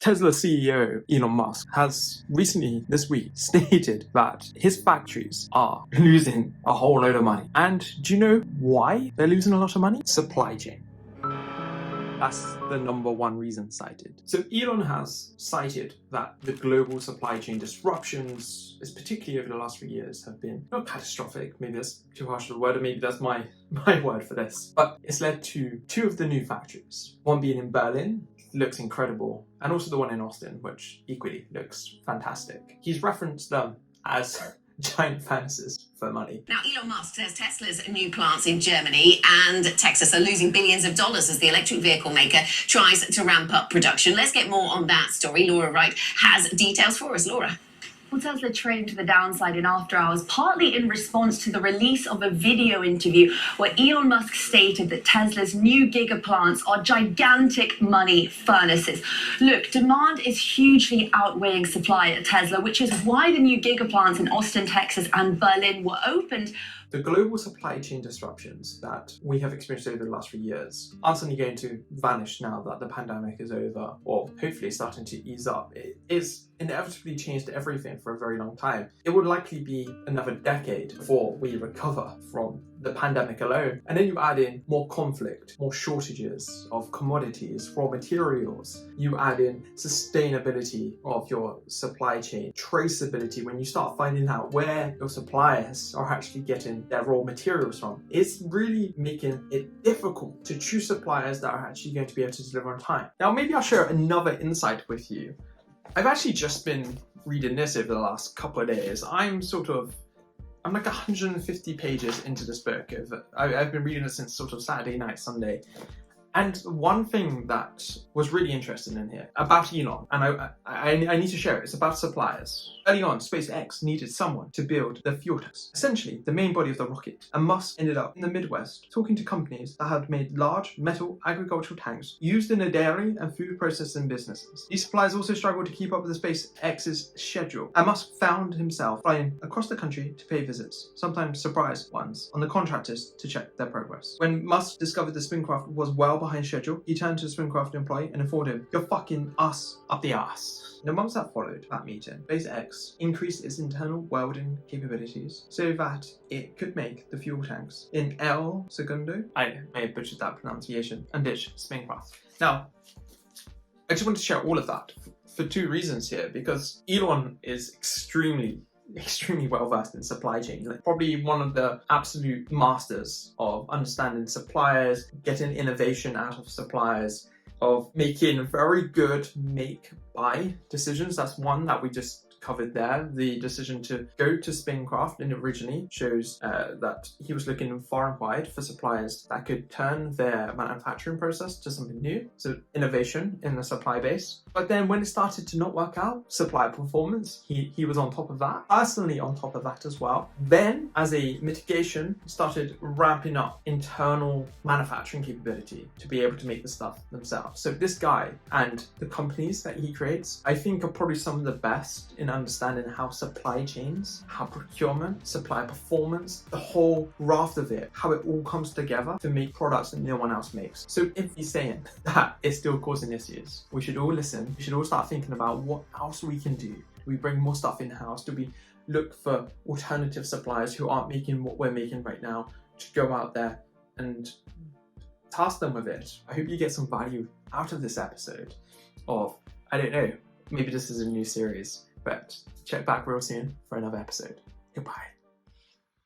Tesla CEO Elon Musk has recently, this week, stated that his factories are losing a whole load of money. And do you know why they're losing a lot of money? Supply chain. That's the number one reason cited. So Elon has cited that the global supply chain disruptions, particularly over the last 3 years, have been not catastrophic. Maybe that's too harsh of a word, or maybe that's my word for this. But it's led to two of the new factories. One being in Berlin, looks incredible, and also the one in Austin, which equally looks fantastic. He's referenced them as giant furnaces for money. Now, Elon Musk says Tesla's new plants in Germany and Texas are losing billions of dollars as the electric vehicle maker tries to ramp up production. Let's get more on that story. Laura Wright has details for us. Laura. Well, Tesla traded to the downside in after hours, partly in response to the release of a video interview where Elon Musk stated that Tesla's new giga plants are gigantic money furnaces. Look, demand is hugely outweighing supply at Tesla, which is why the new giga plants in Austin, Texas and Berlin were opened. The global supply chain disruptions that we have experienced over the last 3 years aren't suddenly going to vanish now that the pandemic is over, or hopefully starting to ease up. It is inevitably changed everything for a very long time. It would likely be another decade before we recover from the pandemic alone. And then you add in more conflict, more shortages of commodities, raw materials. You add in sustainability of your supply chain, traceability, when you start finding out where your suppliers are actually getting their raw materials from. It's really making it difficult to choose suppliers that are actually going to be able to deliver on time. Now, maybe I'll share another insight with you. I've actually just been reading this over the last couple of days. I'm like 150 pages into this book. I've been reading it since sort of Saturday night, Sunday. And one thing that was really interesting in here about Elon, and I need to share it, it's about suppliers. Early on, SpaceX needed someone to build the fuel tanks, essentially the main body of the rocket. And Musk ended up in the Midwest talking to companies that had made large metal agricultural tanks used in the dairy and food processing businesses. These suppliers also struggled to keep up with the SpaceX's schedule, and Musk found himself flying across the country to pay visits, sometimes surprise ones, on the contractors to check their progress. When Musk discovered the spacecraft was well behind schedule, he turned to the spacecraft employee and informed him, "You're fucking us up the ass." In the months that followed that meeting, SpaceX increased its internal welding capabilities so that it could make the fuel tanks in El Segundo, I may have butchered that pronunciation, and ditch spacecraft. Now, I just want to share all of that for two reasons here, because Elon is extremely well versed in supply chain, like probably one of the absolute masters of understanding suppliers, getting innovation out of suppliers, of making very good make-buy decisions. That's one that we just covered there. The decision to go to Spacecraft and originally shows that he was looking far and wide for suppliers that could turn their manufacturing process to something new. So innovation in the supply base. But then when it started to not work out, supply performance, he was on top of that, personally on top of that as well. Then, as a mitigation, started ramping up internal manufacturing capability to be able to make the stuff themselves. So this guy and the companies that he creates, I think, are probably some of the best in understanding how supply chains, how procurement, supply performance, the whole raft of it, how it all comes together to make products that no one else makes. So if he's saying that it's still causing issues, we should all listen. We should all start thinking about what else we can do. Do we bring more stuff in-house? Do we look for alternative suppliers who aren't making what we're making right now to go out there and task them with it? I hope you get some value out of this episode of, I don't know, maybe this is a new series, but check back real soon for another episode. Goodbye.